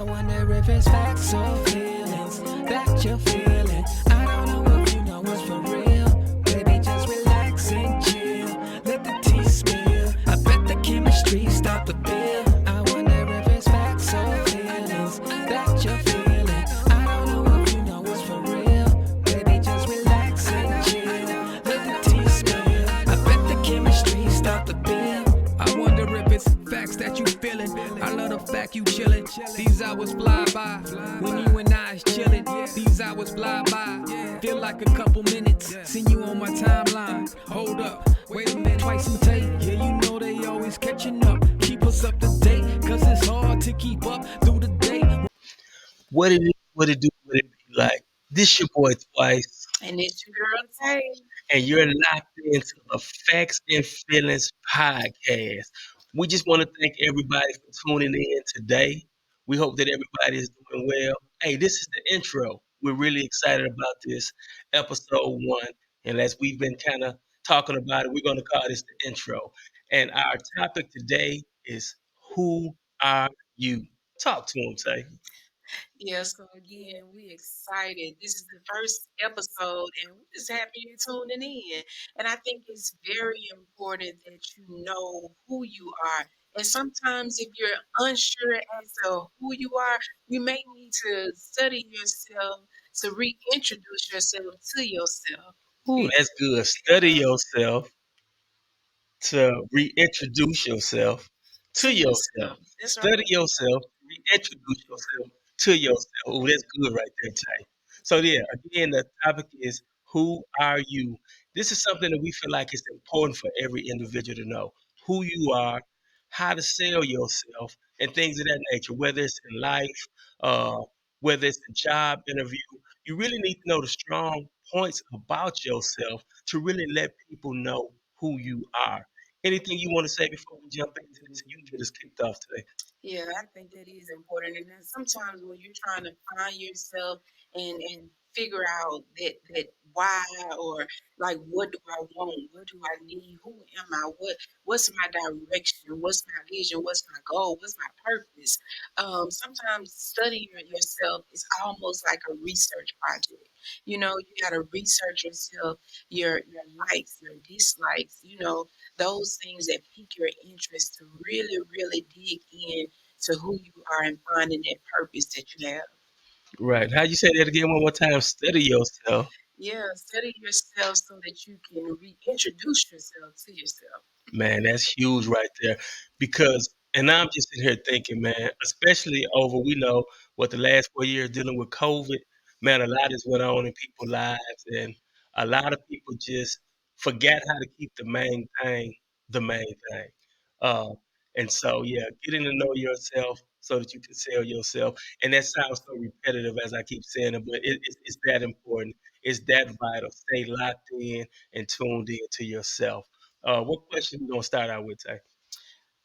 wonder if it's facts or feelings that you're feeling. I don't know if you know what's for real. Baby, just relax and chill. Let the tea spill. I bet the chemistry stop the bill. I wonder if it's facts or feelings that you're feeling. I don't know if you know what's for real. Baby, just relax and chill. Let the tea spill. I bet the chemistry stop the bill. I wonder if it's facts that you feeling. I love the fact you chillin'. These hours fly by when you and I is chillin'. These hours fly by, feel like a couple minutes. Seen you on my timeline. Hold up, wait a minute, twice and tape. Yeah, you know they always catching up. Keep us up to date, cause it's hard to keep up through the day. What it is, what it do, what it be like. This your boy Twice, And it's your girl Tay. and you're locked into the Facts and Feelings podcast. We just want to thank everybody for tuning in today. We hope that everybody is doing well. Hey, this is the intro. We're really excited about this episode one. And as we've been kind of talking about it, we're going to call this the intro. And our topic today is who are you? Talk to them, say. Yeah, so again, we excited. This is the first episode, and we're just happy you're tuning in. And I think it's very important that you know who you are. And sometimes, if you're unsure as to who you are, you may need to study yourself to reintroduce yourself to yourself. Ooh, that's good. Study yourself to reintroduce yourself to To yourself. yourself. That's right. Study yourself, reintroduce yourself to yourself. Oh, that's good right there, Tay. So yeah, again, the topic is who are you? This is something that we feel like is important for every individual to know who you are, how to sell yourself, and things of that nature. Whether it's in life, uh, whether it's a job interview, you really need to know the strong points about yourself to really let people know who you are. Anything you want to say before we jump into this? You get us kicked off today. Yeah, I think that is important. And then sometimes when you're trying to find yourself and figure out that why or like what do I want, what do I need, who am I, what's my direction, what's my vision, what's my goal, what's my purpose. Sometimes studying yourself is almost like a research project. You know, you got to research yourself, your likes, your dislikes. You know, those things that pique your interest to really, really dig in to who you are and finding that purpose that you have. Right. How you say that again one more time? Study yourself. Yeah, study yourself so that you can reintroduce yourself to yourself. Man, that's huge right there. Because, and I'm just sitting here thinking, man, especially over, we know what the last 4 years dealing with COVID, man, a lot has went on in people's lives. And a lot of people just forgot how to keep the main thing. Uh, and so, yeah, getting to know yourself so that you can sell yourself. And that sounds so repetitive as I keep saying it, but it's that important. It's that vital. Stay locked in and tuned in to yourself. What question we gonna start out with, Tay?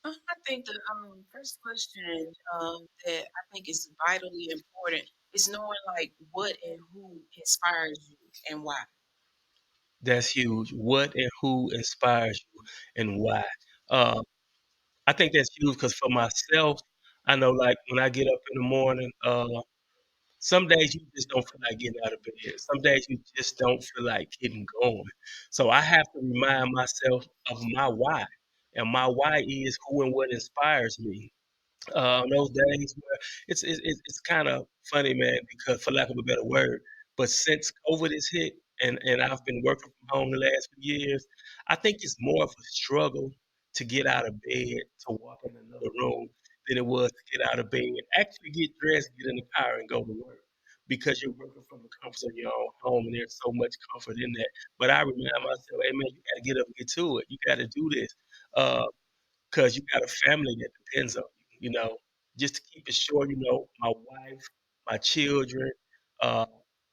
I think the first question that I think is vitally important is knowing like what and who inspires you and why. That's huge. What and who inspires you and why? Uh, I think that's huge because for myself, I know like when I get up in the morning, some days you just don't feel like getting out of bed. Some days you just don't feel like getting going. So I have to remind myself of my why. And my why is who and what inspires me. Those days where it's kind of funny, man, because for lack of a better word, but since COVID has hit and I've been working from home the last few years, I think it's more of a struggle to get out of bed, to walk in another room than it was to get out of bed, actually get dressed, get in the car, and go to work. Because you're working from the comfort of your own home, and there's so much comfort in that. But I remind myself, hey man, you got to get up and get to it. You got to do this. Uh, because you got a family that depends on you. You know, just to keep it short, my wife, my children, uh,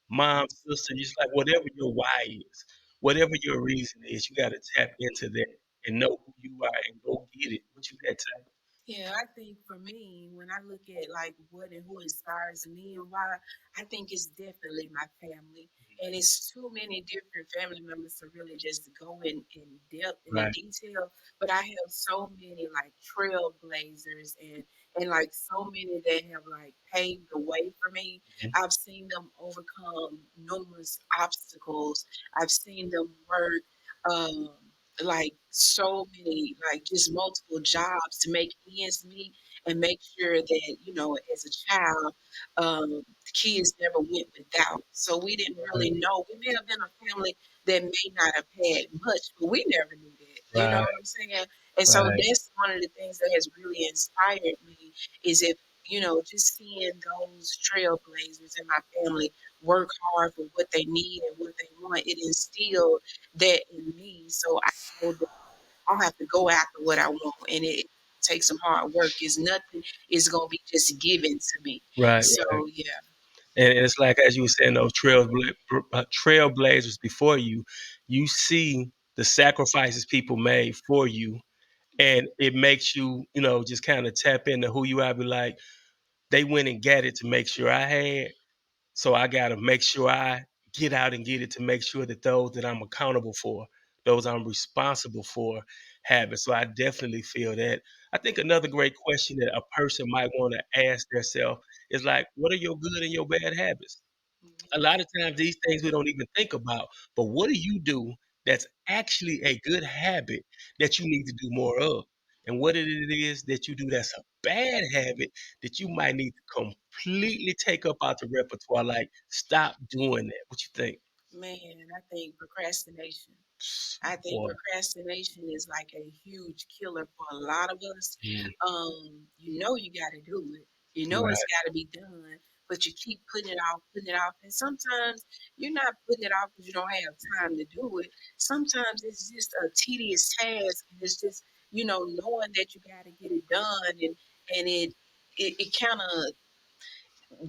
mom, sister, just like whatever your why is, whatever your reason is, you got to tap into that and know who you are and go get it. What you got to Yeah, I think for me, when I look at like what and who inspires me and why, I think it's definitely my family. And it's too many different family members to really just go in depth and in right? detail. But I have so many like trailblazers and like so many that have like paved the way for me. Mhm. I've seen them overcome numerous obstacles. I've seen them work um like so many, like just multiple jobs to make ends meet and make sure that, as a child, the kids never went without. So we didn't really know. We may have been a family that may not have had much, but we never knew that. You know Right, what I'm saying? And so right, that's one of the things that has really inspired me is if, just seeing those trailblazers in my family work hard for what they need and what they want, it instilled that in me. So I know that I'll have to go after what I want, and it takes some hard work. Is nothing is gonna be just given to me. right, So right. yeah, And it's like as you were saying, those trailblazers before you, you see the sacrifices people made for you, and it makes you, just kind of tap into who you are. Be like, they went and got it to make sure I had, so I got to make sure I get out and get it to make sure that those that I'm accountable for, those I'm responsible for, have it. So I definitely feel that. I think another great question that a person might want to ask themselves is like, what are your good and your bad habits? A lot of times these things we don't even think about, but what do you do that's actually a good habit that you need to do more of? And what it is that you do that's a bad habit that you might need to completely take up out the repertoire, like stop doing that. What you think? man, I think procrastination. I think Boy. procrastination is like a huge killer for a lot of us. Mm, You got to do it. You know it's right, got to be done, but you keep putting it off, and sometimes you're not putting it off because you don't have time to do it. Sometimes it's just a tedious task, and it's just knowing that you got to get it done, and it kind of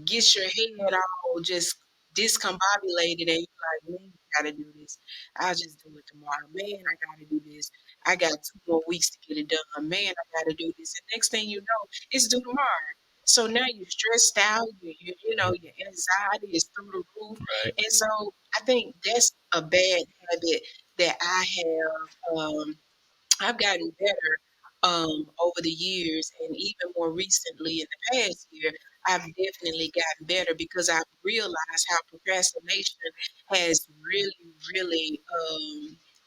gets your head all just discombobulated and you're like, man, I gotta do this. I'll just do it tomorrow. Man, I gotta do this. I got 2 more weeks to get it done. Man, I gotta do this. And next thing you know, it's due tomorrow. So now you're stressed out, your anxiety is through the roof. right. And so I think that's a bad habit that I have. I've gotten better over the years, and even more recently in the past year, I've definitely gotten better because I've realized how procrastination has really, really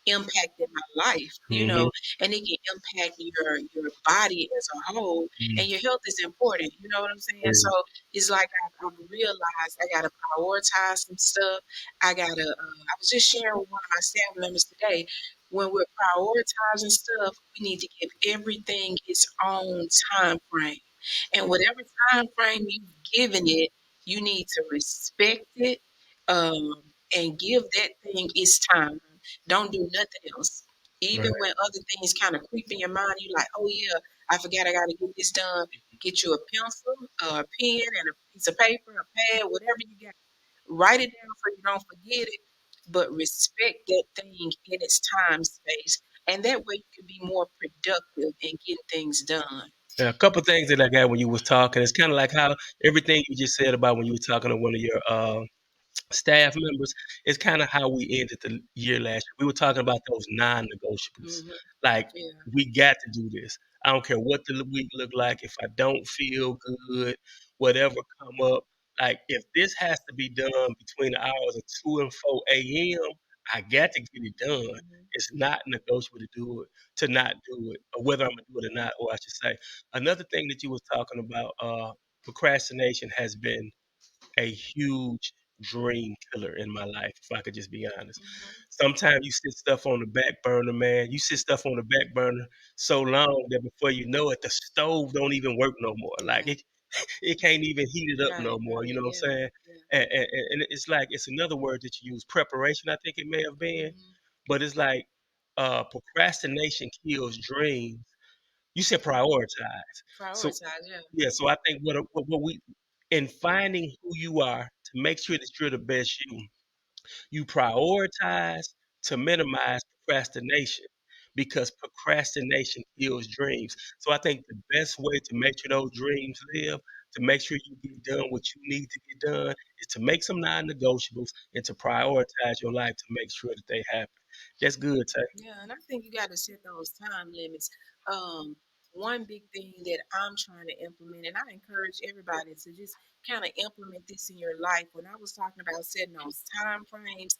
impacted my life. Hmm. And it can impact your body as a whole, Mm, and your health is important. You know what I'm saying? So yeah. it's like I've realized I gotta prioritize some stuff. I was just sharing with one of my staff members today when we're prioritizing stuff, we need to give everything its own time frame. And whatever time frame you've given it, you need to respect it um, and give that thing its time. Don't do nothing else. Even Right. when other things kind of creep in your mind, you're like, oh yeah, I forgot I got to get this done. Get you a pencil, a pen, and a piece of paper, a pad, whatever you got. Write it down so you don't forget it, but respect that thing in its time space. And that way you can be more productive in getting things done. Yeah, a couple things that I got when you was talking. It's kind of like how everything you just said about when you were talking to one of your staff members is kind of how we ended the year last year. We were talking about those non-negotiables. Hmm. Like Yeah. we got to do this. I don't care what the week look like. If I don't feel good, whatever come up. Like if this has to be done between the hours of 2 and 4 a.m., I got to get it done. Hmm. It's not negotiable to do it, to not do it, or whether I'm gonna do it or not. Or I should say, another thing that you was talking about, procrastination has been a huge dream killer in my life, if I could just be honest. Hmm. Sometimes you sit stuff on the back burner, man. You sit stuff on the back burner so long that before you know it, the stove don't even work no more. Like Right. it can't even heat it up no Right. more. You Right. know what Yeah. I'm saying? Yeah. And it's like it's another word that you use, preparation. I think it may have been, Hmm. but it's like procrastination kills dreams. You said prioritize. So Prioritize. Yeah. yeah, so I think what we in finding who you are to make sure that you're the best you, you prioritize to minimize procrastination because procrastination kills dreams. So I think the best way to make sure those dreams live, to make sure you get done what you need to get done, is to make some non-negotiables and to prioritize your life to make sure that they happen. That's good, Tay. Yeah. And I think you got to set those time limits. Um, one big thing that I'm trying to implement, and I encourage everybody to just kind of implement this in your life. When I was talking about setting those time frames,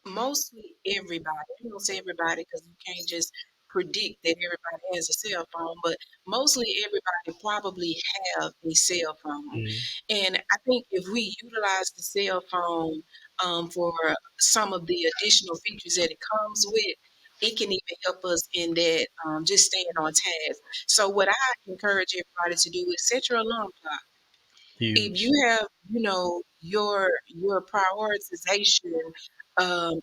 mostly everybody, I don't say everybody because you can't just predict that everybody has a cell phone, but mostly everybody probably have a cell phone. Mhm. And I think if we utilize the cell phone for some of the additional features that it comes with, it can even help us in that just staying on task. So what I encourage everybody to do is set your alarm clock. If Huge. you have, your prioritization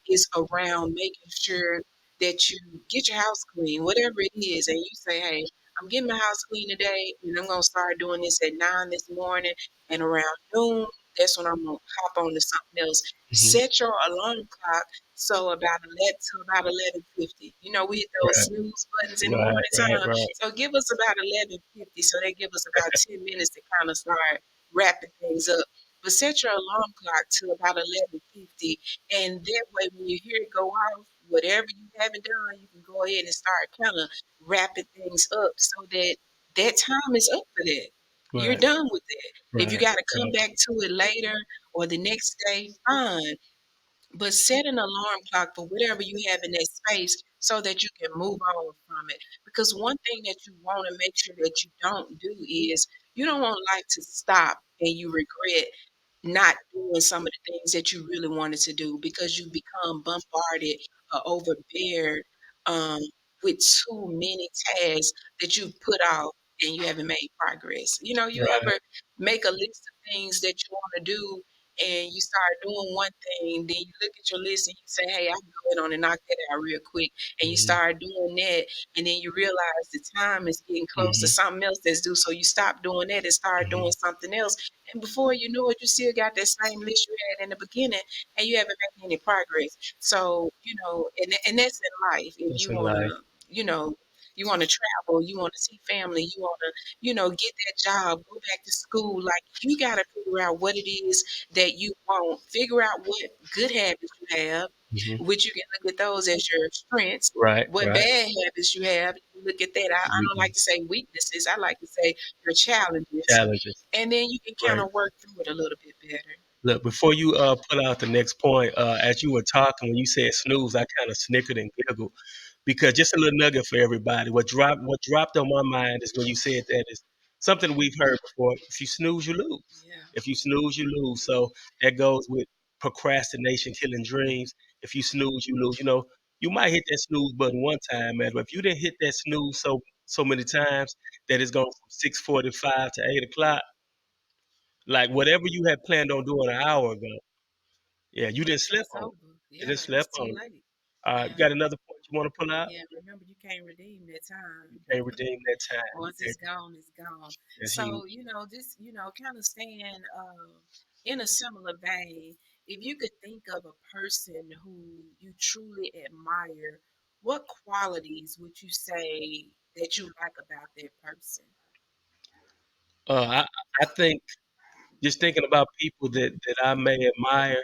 is around making sure that you get your house clean, whatever it is, and you say, "Hey, I'm getting my house clean today, and I'm gonna start doing this at 9 this morning, and around noon, that's when I'm gonna hop on to something else." Mhm. Set your alarm clock so about 11:50. We hit those Right, snooze buttons in the right, morning right, time. right. So give us about 11:50. So they give us about 10 minutes to kind of start wrapping things up. But set your alarm clock to about 11:50, and that way, when you hear it go off, whatever you haven't done, you can go ahead and start kind of wrapping things up, so that that time is up for that. You're Right, done with that. If you right, got to come right. back to it later or the next day, fine. But set an alarm clock for whatever you have in that space so that you can move on from it. Because one thing that you want to make sure that you don't do is you don't want life to stop and you regret not doing some of the things that you really wanted to do because you become bombarded or overbeared um, with too many tasks that you put off and you haven't made progress. You Right. ever make a list of things that you want to do and you start doing one thing, then you look at your list and you say, "Hey, I can go ahead on and knock that out real quick." And you Mhm, start doing that, and then you realize the time is getting close to mhm, something else that's due. So you stop doing that and start doing mhm. something else. And before you know it, you still got that same list you had in the beginning, and you haven't made any progress. So, and that's in life. If That's you in want life. to, you want to travel, you want to see family, you want to, get that job, go back to school. Like, you got to figure out what it is that you want. Figure out what good habits you have, Mhm. which you can look at those as your strengths. Right, What right. bad habits you have, you look at that. I don't like to Weakness, say weaknesses. I like to say your challenges, challenges. and then you can kind Right. of work through it a little bit better. Look, before you put out the next point, as you were talking, when you said snooze, I kind of snickered and giggled because just a little nugget for everybody. What dropped on my mind is when you said that is something we've heard before. If you snooze, you lose. Yeah. If you snooze, you lose. Mhm. So that goes with procrastination, killing dreams. If you snooze, you lose. You might hit that snooze button one time, man, but if you didn't hit that snooze so many times that it's going from 6:45 to 8 o'clock, like whatever you had planned on doing an hour ago, yeah, you didn't sleep It's on it. over. You Yeah, didn't it's sleep too on it. late. You Yeah. got another point you want to pull out? Yeah. Remember, you can't redeem that You time. can't redeem that time. Once Okay, it's gone, it's gone. that's So, huge. just, kind of staying in a similar vein, if you could think of a person who you truly admire, what qualities would you say that you like about that person? I think just thinking about people that I may admire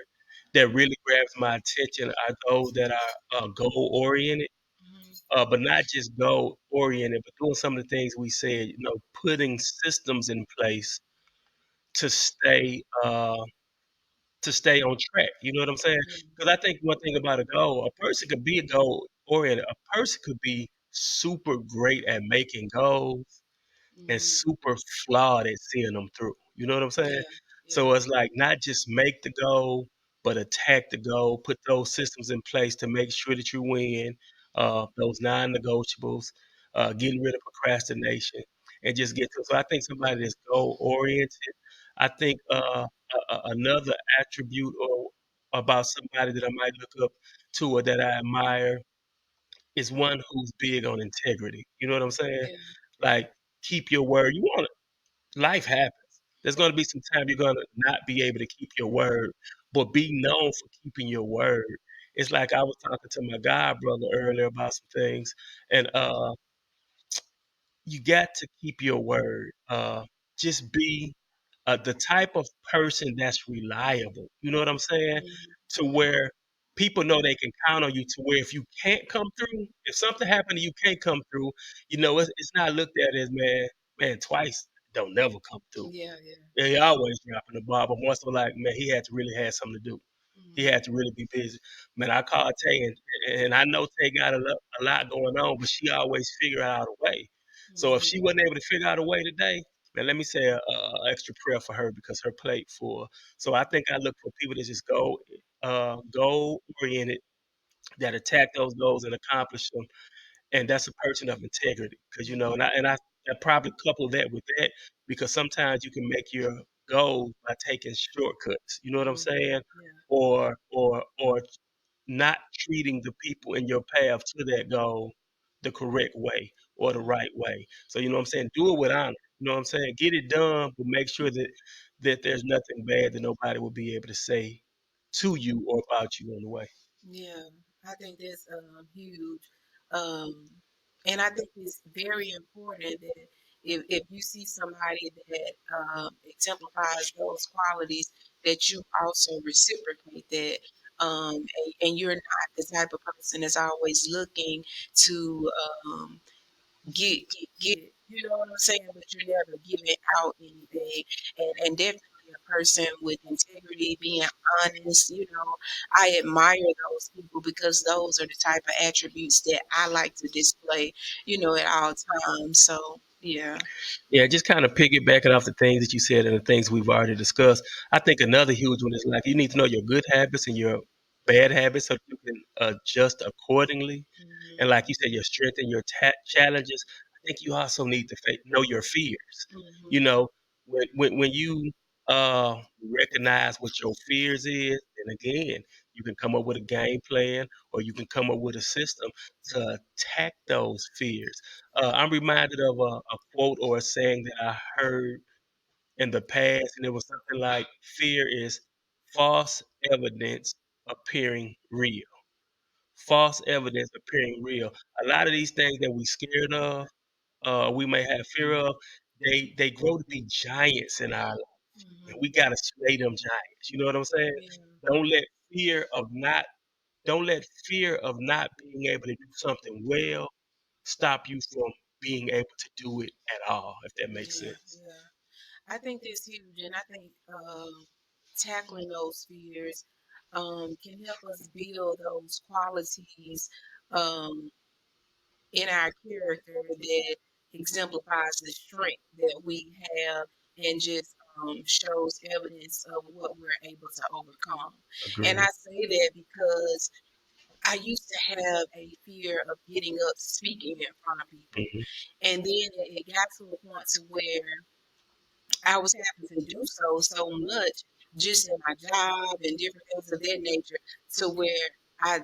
that really grabs my attention are those that are goal oriented, Mhm. but not just goal oriented, but doing some of the things we said. Putting systems in place to stay on track. You know what I'm saying? Yeah. Because I think one thing about a goal, a person could be a goal oriented. A person could be super great at making goals and Mhm. super flawed at seeing them through. You know what I'm saying? Yeah. Yeah. So it's like not just make the goal, but attack the goal, put those systems in place to make sure that you win, those non-negotiables, getting rid of procrastination, and just get to. So I think somebody that's goal oriented. I think another attribute or about somebody that I might look up to or that I admire is one who's big on integrity. You know what I'm saying? Yeah. Like keep your word. You want life happens. There's going to be some time you're going to not be able to keep your word, but be known for keeping your word. It's like I was talking to my god brother earlier about some things, and you got to keep your word. Just be the type of person that's reliable. You know what I'm saying? Mhm. To where people know they can count on you to where if you can't come through, if something happened and you can't come through, it's not looked at as man twice don't never come through. Yeah, yeah. Yeah, he always dropping the ball, but more so like man, he had to really have something to do. He Mhm. had to really be busy. Man, I called Tay, and I know Tay got a lot going on, but she always figure out a way. So if Mhm. she wasn't able to figure out a way today, man, let me say a extra prayer for her because her plate full. So I think I look for people to just go goal oriented, that attack those goals and accomplish them, and that's a person of integrity. Because I probably couple that with that because sometimes you can make your goals by taking shortcuts. You know what I'm Mhm. saying? Yeah. Or not treating the people in your path to that goal the correct way or the Mhm. right way. So you know what I'm saying? Do it with honor. You know what I'm saying? Get it done, but make sure that there's nothing bad that nobody will be able to say to you or about you on the way. Yeah, I think that's huge. Um, and I think it's very important that if you see somebody that exemplifies those qualities, that you also reciprocate that. And you're not the type of person that's always looking to get, you know what I'm saying? But you're never giving out anything. And definitely a person with integrity, being honest, I admire those people because those are the type of attributes that I like to display, at all times. So, yeah. Yeah, just kind of piggybacking off the things that you said and the things we've already discussed. I think another huge one is like you need to know your good habits and your bad habits so you can adjust accordingly. And Hmm. like you said, your strength and your challenges. I think you also need to know your fears. You Hmm. know, when you recognize what your fears is, then again, you can come up with a game plan or you can come up with a system to attack those fears. I'm reminded of a quote or a saying that I heard in the past, and it was something like, "Fear is false evidence appearing real." False evidence appearing real. A lot of these things that we scared of, we may have fear of, they grow to be giants in our life, and Hmm. we gotta slay them giants. You know what I'm saying? Yeah. Don't let fear of not don't let fear of not being able to do something well stop you from being able to do it at all, if that makes Yeah. sense. Yeah. I think that's huge, and I think tackling those fears can help us build those qualities um, in our character that exemplifies the strength that we have and just shows evidence of what we're able to overcome. And I Agreed. say that because I used to have a fear of getting up speaking in front of people. Mhm. And then it got to a point to where I was having to do so much just in my job and different things of that nature to where I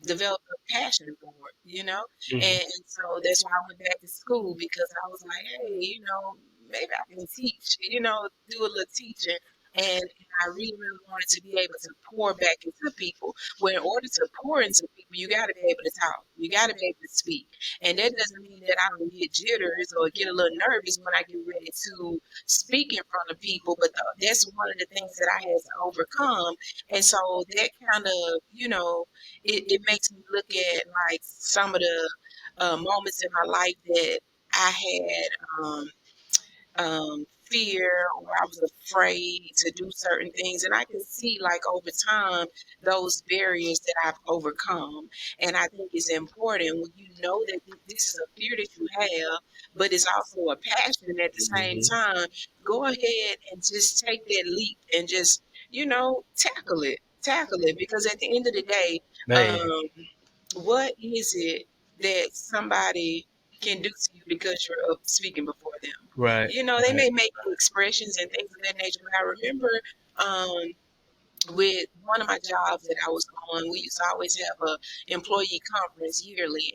developed a passion for it. Mhm. And so that's why I went back to school because I was like, hey, maybe I can teach, do a little teaching. And I really, really wanted to be able to pour back into people. Well, in order to pour into people, you got to be able to talk. You got to be able to speak. And that doesn't mean that I don't get jitters or get a little nervous when I get ready to speak in front of people. But that's one of the things that I had to overcome. And so that kind of, it makes me look at like some of the moments in my life that I had fear or I was afraid to do certain things. And I can see like over time those barriers that I've overcome. And I think it's important when you know that this is a fear that you have, but it's also a passion at the same Mhm. time. Go ahead and just take that leap and just, tackle it. Tackle it because at the end of the day, Man, what is it that somebody can do to you because you're up speaking before them? right, They right. may make expressions and things of that nature, but I remember um, with one of my jobs that I was on, we used to always have a employee conference yearly,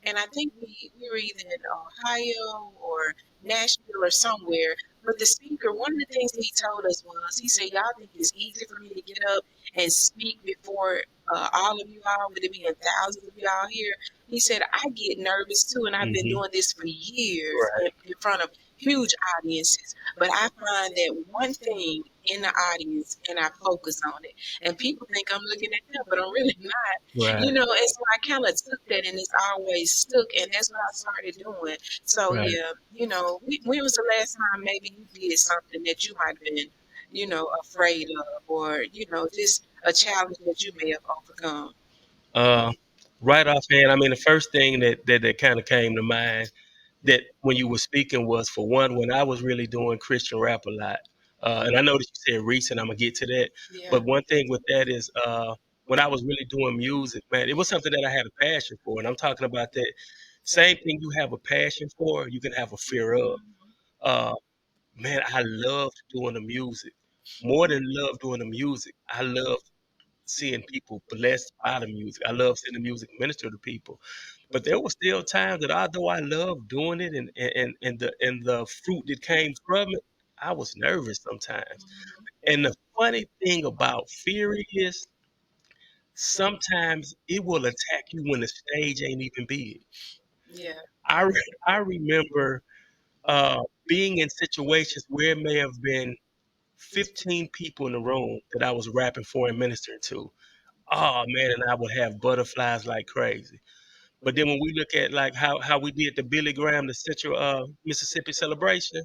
and I think we were either in Ohio or Nashville or somewhere. But the speaker, one of the things that he told us was, he said, "Y'all think it's easy for me to get up and speak before all of you all, with it being thousands of y'all here?" He said, "I get nervous too, and I've been Mhm. doing this for years Right. in front of huge audiences. But I find that one thing in the audience and I focus on it. And people think I'm looking at them, but I'm really not, Right. and so I kind of took that and it's always stuck. And that's what I started doing. So, Right. yeah, when was the last time maybe you did something that you might have been, afraid of or, just a challenge that you may have overcome? Uh, right offhand, I mean, the first thing that kind of came to mind that when you were speaking was, for one, when I was really doing Christian rap a lot. And I know that you said recent, I'm gonna get to that. Yeah, But one thing with that is, when I was really doing music, man, it was something that I had a passion for. And I'm talking about that same thing you have a passion for, you can have a fear of. Uh, man, I loved doing the music. More than love doing the music, I love seeing people blessed by the music. I love seeing the music minister to people. But there were still times that, although I loved doing it and the fruit that came from it, I was nervous sometimes. And the funny thing about fear is sometimes it will attack you when the stage ain't even big. yeah, I remember being in situations where it may have been 15 people in the room that I was rapping for and ministering to. Oh man, and I would have butterflies like crazy. But then when we look at like how we did the Billy Graham, the Central Mississippi celebration,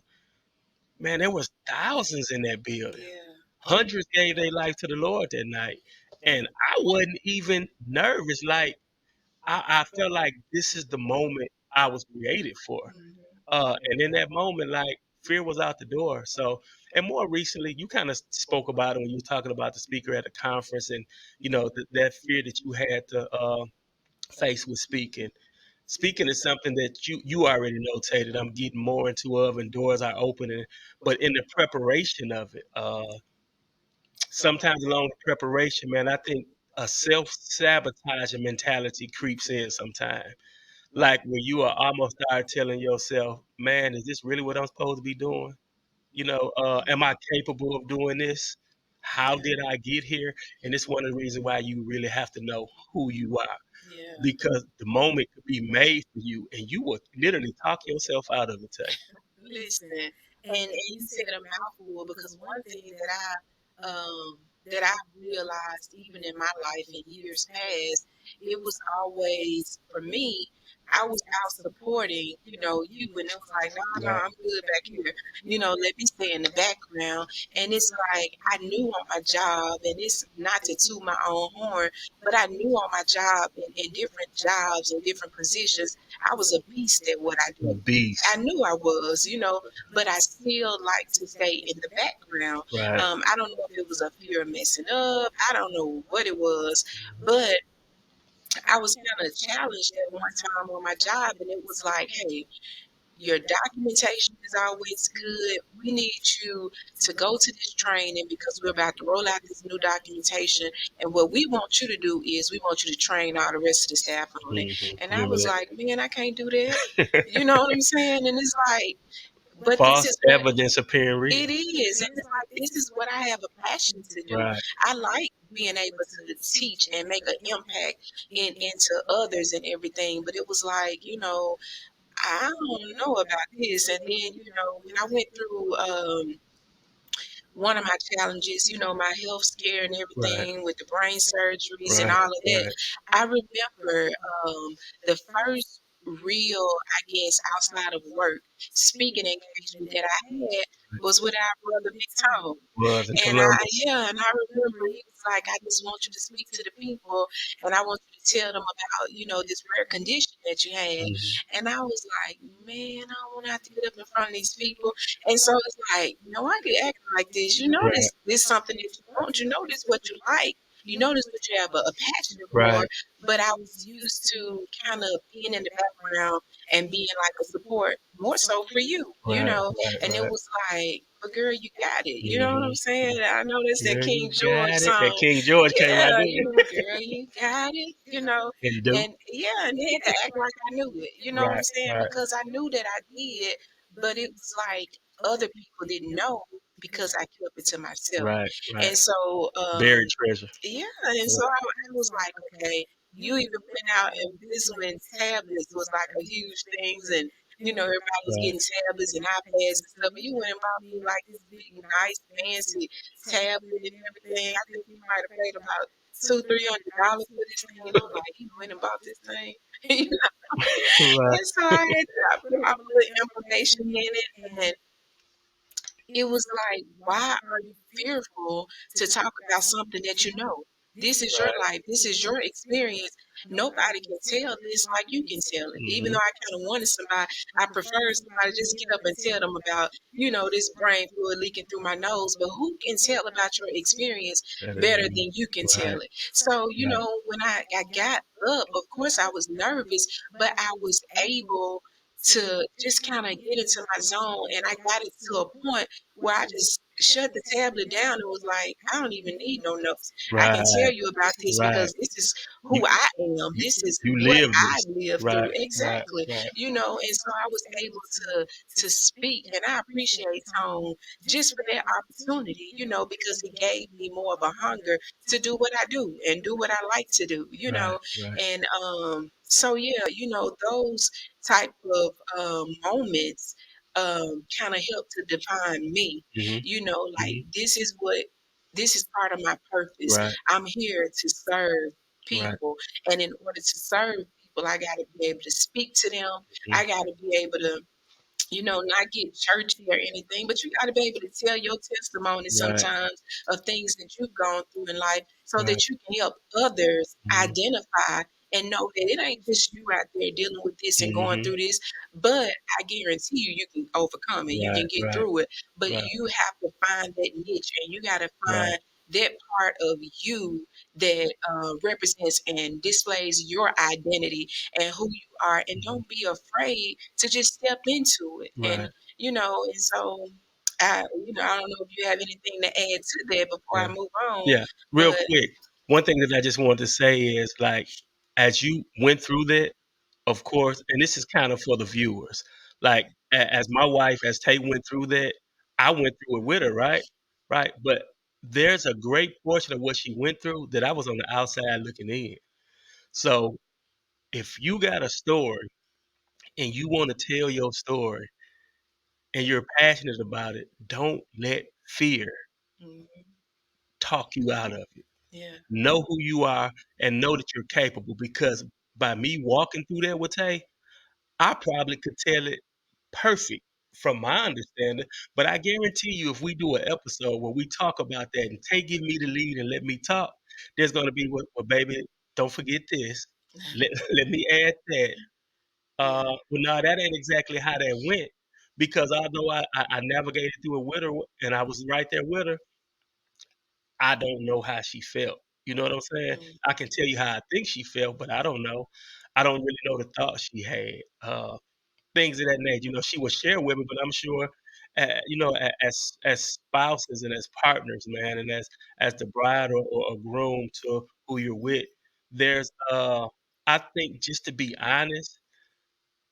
man, there was thousands in that building. yeah, Hundreds gave their life to the Lord that night, and I wasn't even nervous. Like I felt like this is the moment I was created for. And in that moment, like fear was out the door. So, and more recently, you kind of spoke about it when you were talking about the speaker at the conference, and that fear that you had to face with speaking. Speaking is something that you already notated. I'm getting more into of, and doors are opening. But in the preparation of it, sometimes along the preparation, man, I think a self sabotaging mentality creeps in sometimes. Like where you are almost start telling yourself, "Man, is this really what I'm supposed to be doing? Am I capable of doing this? How did I get here?" And it's one of the reasons why you really have to know who you are, yeah. because the moment could be made for you, and you will literally talk yourself out of it. Tay. Listen, and you said a mouthful because one thing that I realized even in my life in years past, it was always for me. I was out supporting, you, and it was like, no, no, Right. I'm good back here. Let me stay in the background. And it's like I knew on my job, and it's not to toot my own horn, but I knew on my job in different jobs and different positions, I was a beast at what I A do. I beast. knew I was, but I still like to stay in the background. Right. I don't know if it was a fear of messing up. I don't know what it was, but I was kind of challenged at one time on my job, and it was like, hey, your documentation is always good. We need you to go to this training because we're about to roll out this new documentation. And what we want you to do is we want you to train all the rest of the staff on it. And I Remember was that. like, man, I can't do that. You know what I'm saying? And it's like, but this False is what evidence appearing real. it is. And it's like, this is what I have a passion to do. Right. I like being able to teach and make an impact into others and everything. But it was like, I don't know about this. And then, when I went through one of my challenges, my health scare and Right. everything with the brain surgeries and Right. all of that, Right. I remember the first real, I guess, outside of work speaking engagement that I had was with our brother Big Tom. Was in And I, Columbus. yeah, and I remember he was like, I just want you to speak to the people and I want you to tell them about, this rare condition that you had. Mhm. And I was like, man, I don't want to have to get up in front of these people. And so it's like, I could act like this. Right. This something that you want. This what you like. This what you have a passion for. Right. But I was used to kind of being in the background and being like a support more so for you, Right. Right. and it Right. was like, but girl, you got it. You know what I'm Mhm. saying? I know that's that Girl, King you George got it. That song. King George came out Yeah, there. girl, you got it. And do. And yeah, and they had to act like I knew it. You know what I'm Right. saying? Right. Because I knew that I did, but it was like other people didn't know because I kept it to myself. Right. Right. And so, Buried treasure. yeah, and so I was like, okay, you even went out and this when tablets was like a huge thing, Everybody was Right. getting tablets and iPads and stuff, and you went and bought me like this big, nice, fancy tablet and everything. I think you might have paid about $200-300 for this thing, and I'm like, you went and bought this thing, Right. and so I put all the information in it, and it was like, why are you fearful to talk about something that you know? This is your Right. life. This is your experience. Nobody can tell this like you can tell it. Even Mhm. though I kind of wanted somebody, I prefer somebody just get up and tell them about, this brain fluid leaking through my nose. But who can tell about your experience Better better than you. than you can tell Right. it? So, Right. when I got up, of course I was nervous, but I was able to just kind of get into my zone, and I got it to a point where I just shut the tablet down and was like, I don't even need no notes. I can tell Right. you about this Right. because this is You who I am. you This is you what live I this. lived through. Right. Right. Exactly. Right. And so I was able to speak, and I appreciate Tone just for that opportunity, because it gave me more of a hunger to do what I do and do what I like to do. Right. Right. And so yeah, those type of moments kind of help to define me. Mhm. Like Mhm. this is part of my purpose. Right. I'm here to serve Right. people, and in order to serve people, I got to be able to speak to them. Mhm. I got to be able to not get churchy or anything, but you got to be able to tell your testimony Right. sometimes of things that you've gone through in life so Right. that you can help others Mhm. identify and know that it ain't just you out there dealing with this and going Mhm. through this, but I guarantee you can overcome it. You Right. can get Right. through it, but Right. you have to find that niche, and you got to Right. find that part of you that represents and displays your identity and who you are, and Mhm. don't be afraid to just step into it. And Right. and so I don't know if you have anything to add to that before I Yeah. move on, Yeah. Real but quick, one thing that I just wanted to say is like, as you went through that, of course, and this is kind of for the viewers, like as my wife, as Tay went through that, I went through it with her, right? Right. But there's a great portion of what she went through that I was on the outside looking in. So if you got a story and you want to tell your story and you're passionate about it, don't let fear mhm, talk you out of it. yeah, Know who you are and know that you're capable because by me walking through that with Tay, I probably could tell it perfect from my understanding, but I guarantee you if we do an episode where we talk about that and Tay give me the lead and let me talk, there's gonna be well baby, don't forget this. Let let me add that. yeah, Well, no, that ain't exactly how that went because although I navigated through it with her and I was right there with her, I don't know how she felt. You know what I'm saying? mm, I can tell you how I think she felt, but I don't know. I don't really know the thoughts she had. Things of that nature. She will share with me, but I'm sure, as spouses and as partners, man, and as the bride or groom to who you're with, there's I think just to be honest,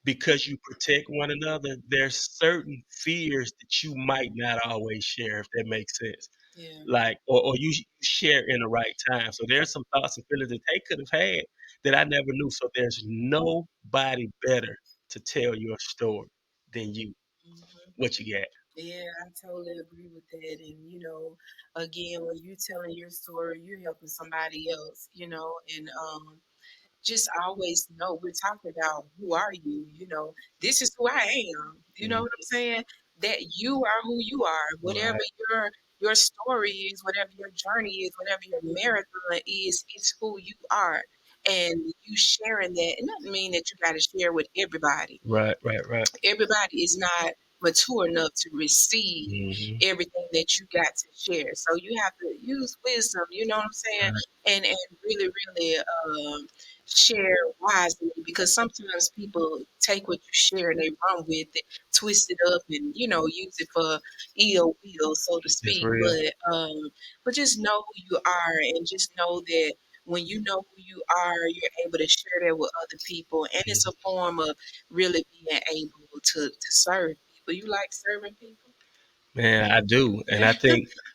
because you protect one another, there's certain fears that you might not always share, if that makes sense. yeah. Like, or you share in the right time. So there's some thoughts and feelings that they could have had that I never knew. So there's nobody better to tell your story than you. Mhm. What you got? Yeah, I totally agree with that. And again, when you're telling your story, you're helping somebody else. And just always know we're talking about who are you, this is who I am. You know Mhm. what I'm saying? That you are who you are. Whatever Right, your story is, whatever your journey is, whatever your marathon is, it's who you are. And you sharing that, it doesn't mean that you gotta share with everybody. right, right, right. Everybody is not mature enough to receive Hmm. everything that you got to share. So you have to use wisdom, you know what I'm saying? Right. And really, really share wisely, because sometimes people take what you share and they run with it, twist it up, and use it for ill will, so to It's speak. real. But just know who you are, and just know that when you know who you are, you're able to share that with other people, and it's a Mhm. form of really being able to serve people. You like serving people? Man, I do, and Yeah.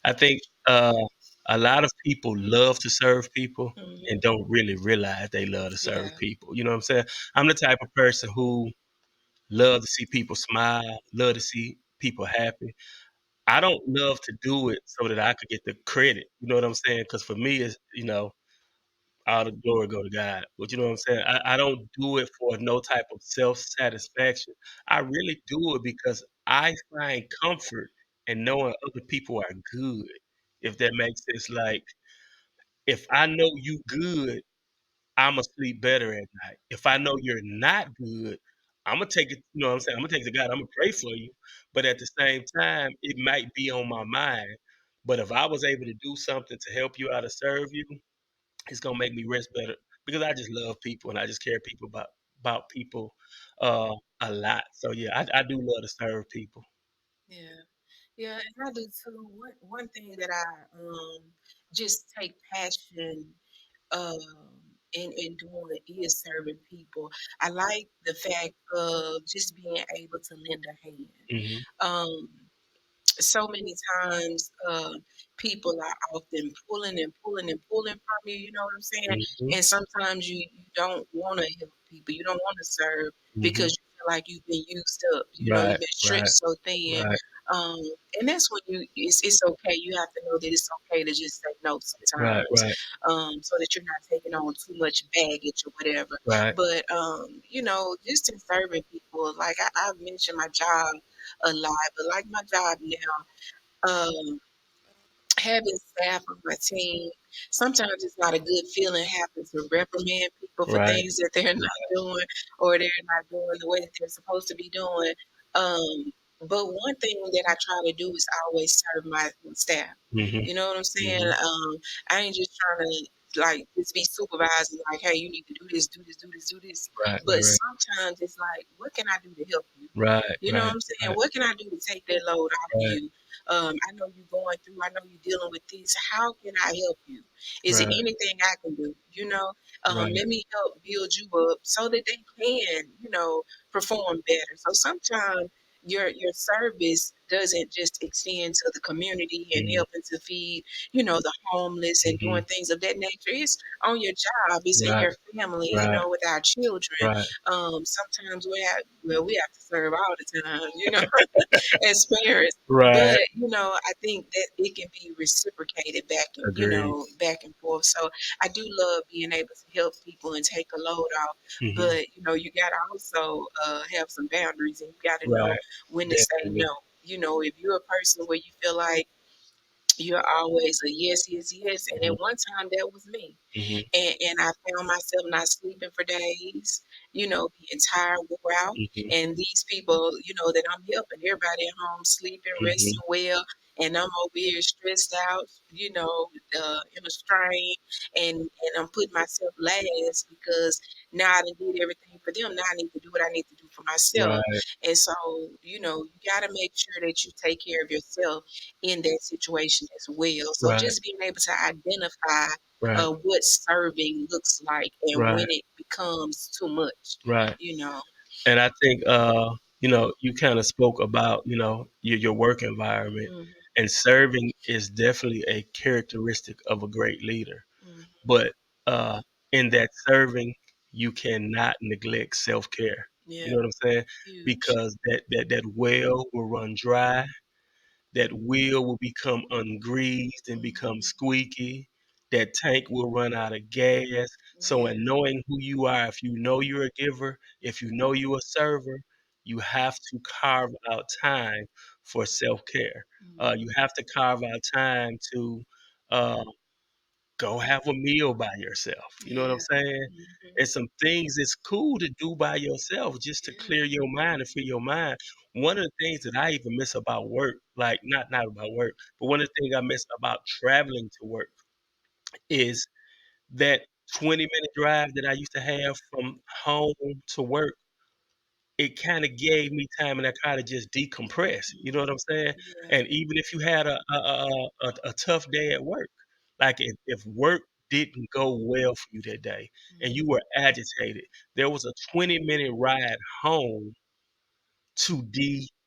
I think a lot of people love to serve people and Mhm. don't really realize they love to Yeah. serve people. You know what I'm saying? I'm the type of person who love to see people smile, love to see people happy. I don't love to do it so that I could get the credit. You know what I'm saying? Because for me, it's all the glory go to God. But you know what I'm saying? I don't do it for no type of self satisfaction. I really do it because I find comfort in knowing other people are good. If that makes sense, like if I know you good, I'ma sleep better at night. If I know you're not good, Imma take it, you know what I'm saying? Imma take it to God, Imma pray for you, but at the same time, it might be on my mind. But if I was able to do something to help you out or serve you, it's gonna make me rest better because I just love people and I just care people about people uh, a lot. So yeah, I do love to serve people. Yeah. Yeah, and I do too. One thing that I just take passion in doing is serving people. I like the fact of just being able to lend a hand. Mhm, Um, so many times people are often pulling and pulling and pulling from you, you know what I'm saying? mhm, And sometimes you don't want to help people, you don't want to serve mhm. because you feel like you've been used up, you've Right, been stretched right, so thin. right, um, and that's when it's okay, you have to know that it's okay to just say no right, sometimes, right, so that you're not taking on too much baggage or whatever. right. But just in serving people, like I've mentioned my job a lot, but like my job now, having staff on my team, sometimes it's not a good feeling having to reprimand people for Right, things that they're not doing or they're not doing the way that they're supposed to be doing. But one thing that I try to do is always serve my staff. mhm, You know what I'm saying? mhm. I ain't just trying to like just be supervising, like, hey, you need to do this, do this, do this, do this. Right, But right, sometimes it's like, what can I do to help you? right, You know what right, I'm saying? right, What can I do to take that load off of right, you? I know you're going through, I know you're dealing with this. How can I help you? Is there right, anything I can do? right, Let me help build you up so that they can, perform better. So sometimes your service doesn't just extend to the community and mhm, helping to feed, the homeless and doing mhm. things of that nature. It's on your job, it's in Right, your family, right, with our children. right, Sometimes we have to serve all the time, as parents. But right. I think that it can be reciprocated Agreed. back and forth. So I do love being able to help people and take a load off. Mhm. But you got to also have some boundaries, and you got to know Right. when to say Definitely. no. If you're a person where you feel like you're always a yes, yes, yes, and Mhm, at one time that was me, mhm, and I found myself not sleeping for days, being tired, wore out. mhm, And these people, that I'm helping, everybody at home sleeping, mhm. resting well, and I'm over here stressed out, in a strain, and I'm putting myself last because now I done did everything for them. Now I need to do what I need to do for myself. Right, And so, you got to make sure that you take care of yourself in that situation as well. So right, just being able to identify right, what serving looks like and when right, it becomes too much, right. you know. And I think, you kinda spoke about, your work environment, Mhm, and serving is definitely a characteristic of a great leader. mhm. But, uh, in that serving, you cannot neglect self-care. You Yeah, know what I'm saying? huge. Because that well will run dry, that wheel will become ungreased and become Mhm. squeaky. That tank will run out of gas. So, in Yeah. knowing who you are, if you know you're a giver, if you know you're a server, you have to carve out time for self care. You Mhm. have to carve out time to uh, go have a meal by yourself. You know what I'm Yeah. saying? Mhm. And some things it's cool to do by yourself just to Yeah. clear your mind and free your mind. One of the things that I even miss about work, like not about work, but one of the things I miss about traveling to work is that 20-minute drive that I used to have from home to work. It kinda gave me time in that car to just decompress, you know what I'm saying? Yeah. And even if you had a tough day at work, like, if work didn't go well for you that day and you Mhm. were agitated, there was a 20-minute ride home to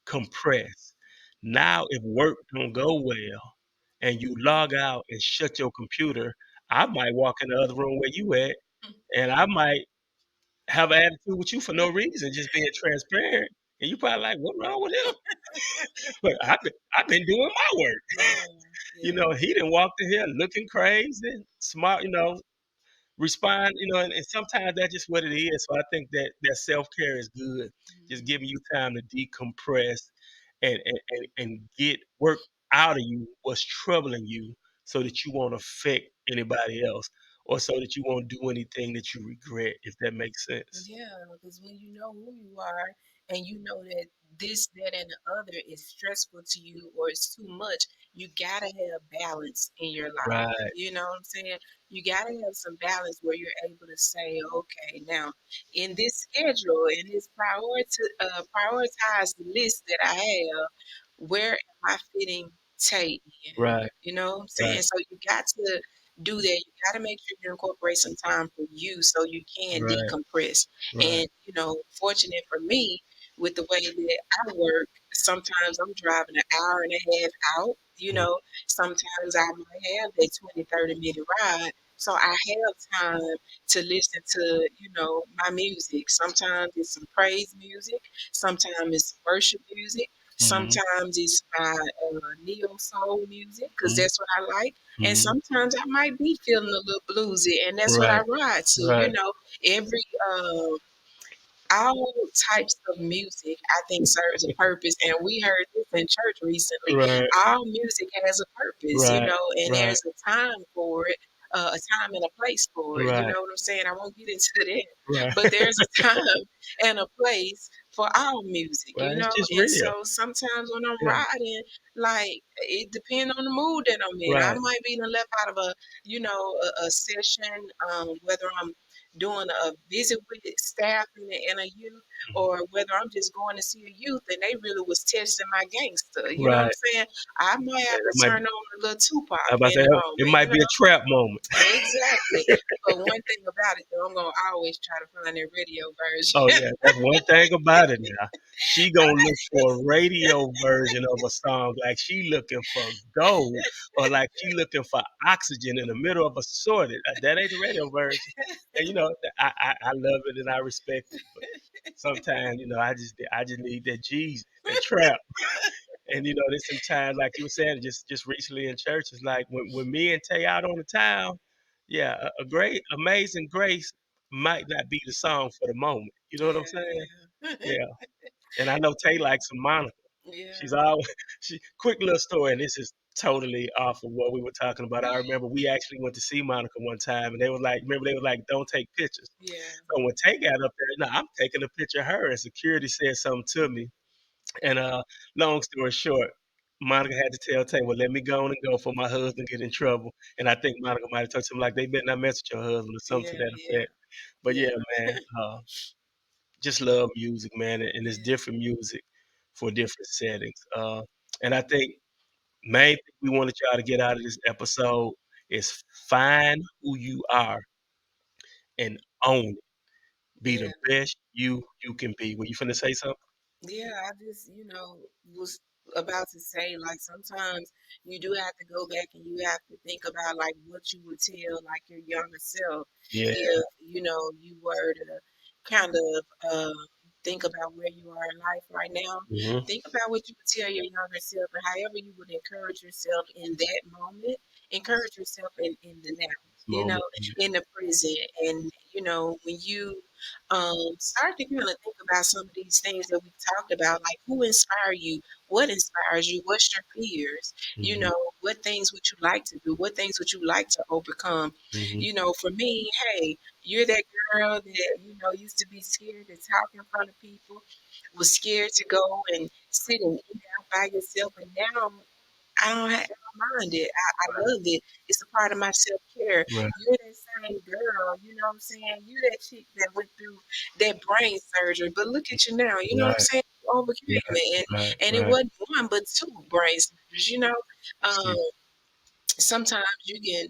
decompress. Now, if work don't go well and you log out and shut your computer, I might walk in the other room where you at, and I might have an attitude with you for no reason, just being transparent. And you probably like, what wrong with him? But I've been doing my work. Yeah, yeah, He didn't walk in here looking crazy, smart, respond, and sometimes that's just what it is. So I think that self care is good, just mhm. giving you time to decompress and get work out of you what's troubling you, so that you won't affect anybody else, or so that you won't do anything that you regret, if that makes sense. Yeah, because when you know who you are and you know that this, that, and the other is stressful to you or it's too much, you gotta have balance in your life. Right, You know what I'm saying? You gotta have some balance where you're able to say, okay, now in this schedule, in this prioritized list that I have, where am I fitting Tate in? right, You know what I'm saying? right, So you got to do that. You got to make sure you incorporate some time for you so you can right, decompress. right. And, fortunate for me, with the way that I work, sometimes I'm driving an hour and a half out. Mm, Sometimes I might have that 20, 30-minute ride. So I have time to listen to, my music. Sometimes it's some praise music. Sometimes it's worship music. mhm, Sometimes it's my neo soul music because mhm, that's what I like. And mhm. sometimes I might be feeling a little bluesy, and that's what I Right, ride to. right, Every all types of music I think serves a purpose, and we heard this in church recently. right, All music has a purpose, right, and right, there's a time for it, a time and a place for it. You right, know what I'm saying? I won't get into that, right, but there's a time and a place for all music. right. It's just And real. so sometimes when I'm Yeah, riding, like it depends on the mood that I'm in. I right. might be done left out of a session, whether I'm doing a visit with staff in a youth, Mhm. or whether I'm just going to see a youth and they really was testing my gangster. You know what I'm Right. saying? I might Yeah, have that to might turn on a little Tupac I about to in say, the it moment. might be a trap moment. Exactly. But one thing about it, though, I'm gonna always try to find that radio Oh, version. yeah, that's one thing about it now. She gonna look for a radio version of a song, like she looking for gold, or like she looking for oxygen in the middle of a sorted. That ain't the radio version. And, I love it and I respect it, but sometimes, I just need that Jesus, that trap. And there's some times, like you were saying, just recently in church, it's like when me and Tay out on the town, yeah, a great amazing grace might not be the song for the moment. You know what I'm saying? Yeah, yeah, Yeah. And I know Tay likes some Monica. She's yeah, always she quick little story, and this is totally off of what we were talking about. I remember we actually went to see Monica one time, and they were like, don't take pictures. yeah, So when Tay got up there, no, I'm taking a picture of her, and security said something to me. And long story short, Monica had to tell Tay, "Well, let me go on and go for my husband get in trouble." And I think Monica might have told him like, "They better not mess with your husband," or something to yeah, that yeah, effect. But yeah, yeah, man, just love music, man, and it's yeah, different music for different settings. And I think main thing we wanted y'all to get out of this episode is find who you are and own it. Be the yeah. best you can be. Were you finna say something? Yeah, I just, was about to say, like, sometimes you do have to go back and you have to think about, like, what you would tell, like, your younger self Yeah. if, you were to kind of think about where you are in life right now. Hmm. Think about what you would tell your younger self and however you would encourage yourself in that moment, encourage yourself in the now, Moment. in the present. And, when you start to kind of think about some of these things that we talked about, like who inspire you, what inspires you, what's your fears, Hmm. what things would you like to do, what things would you like to overcome. Hmm. For me, hey, you're that girl that used to be scared to talk in front of people, was scared to go and sit and eat out by yourself, and now I don't mind it. I love it. It's a part of my self care. Right. You're that same girl, you know what I'm saying? You that chick that went through that brain surgery, but look at you now. You know what I'm Right. saying? You overcame Right. it, Right. and it Right. wasn't one but two brain surgeries. Um, See. sometimes you can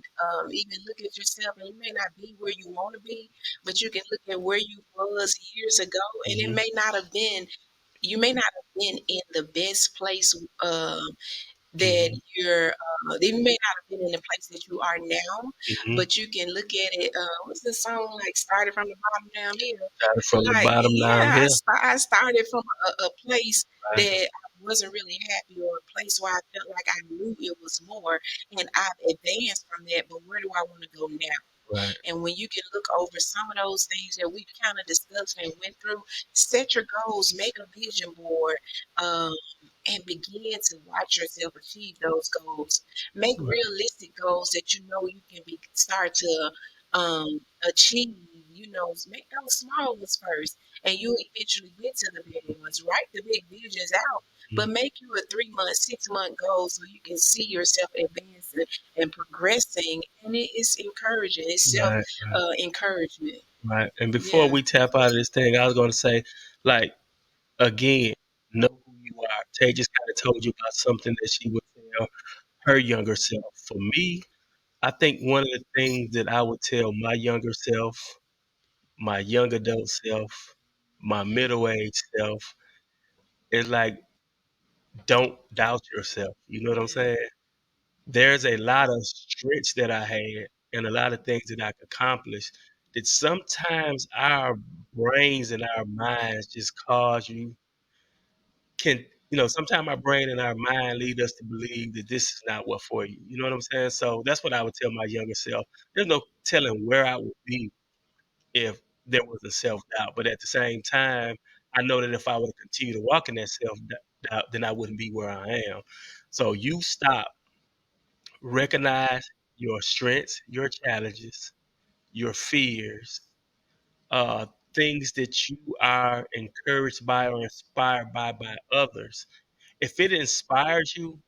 even look at yourself, and you may not be where you want to be, but you can look at where you was years ago, and it Hmm. may not have been. You may not have been in the best place. That Hmm. you're they may not have been being in the place that you are now, Mhm. but you can look at it. What's the song like? Started from the bottom down here. Started from the Like, bottom, now I'm yeah, here. I started from a place Right, that I wasn't really happy, or a place where I felt like I knew it was more, and I've advanced from that. But where do I want to go now? right, And when you can look over some of those things that we've kind of discussed and went through, set your goals, make a vision board, um, and begin to watch yourself achieve those goals. Make right, realistic goals that you know you can start to achieve. Make those small ones first, and you'll eventually get to the big ones. Write the big visions out, but mm, make you a 3 month, 6 month goal so you can see yourself advancing and progressing, and it is encouraging. It's self right, right, encouragement. right. And before Yeah. we tap out of this thing, I was gonna say, like, again, know who you are. Tay just kinda told you about something that she would tell her younger self. For me, I think one of the things that I would tell my younger self, my young adult self, my middle-aged self is, like, don't doubt yourself. You know what I'm Yeah. saying? There's a lot of strengths that I had and a lot of things that I could accomplish that sometimes our brains and our minds just cause you can sometimes our brain and our mind lead us to believe that this is not what for you. You know what I'm saying? So that's what I would tell my younger self. There's no telling where I would be if there was a self doubt. But at the same time, I know that if I were to continue to walk in that self doubt, then I wouldn't be where I am. So you stop, recognize your strengths, your challenges, your fears, uh, things that you are encouraged by or inspired by others. If it inspires you,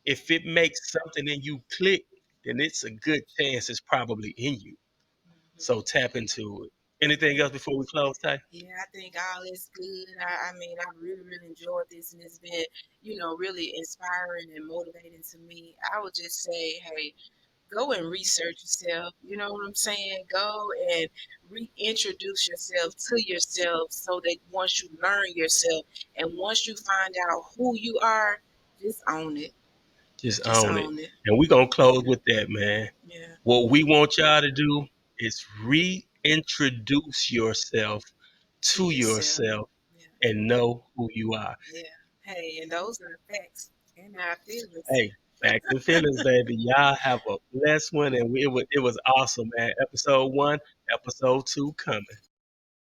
if it makes something in you click, then it's a good chance it's probably in you. So Mhm. tap into it. Anything else before we close, Ty? Yeah, I think all is good. I mean, I really, really enjoyed this, and it's been, really inspiring and motivating to me. I would just say, hey, go and research yourself. You know what I'm saying? Go and reintroduce yourself to yourself so that once you learn yourself and once you find out who you are, just own it. Just Just own it. own it. And we're going to close with that, man. Yeah. What we want y'all to do is reintroduce yourself To to yourself. yourself Yeah. and know who you are. Yeah. Hey, and those are the facts and our feelings. Hey, facts and feelings, baby. Y'all have a blessed one, and it was awesome, man. Episode 1, episode 2 coming.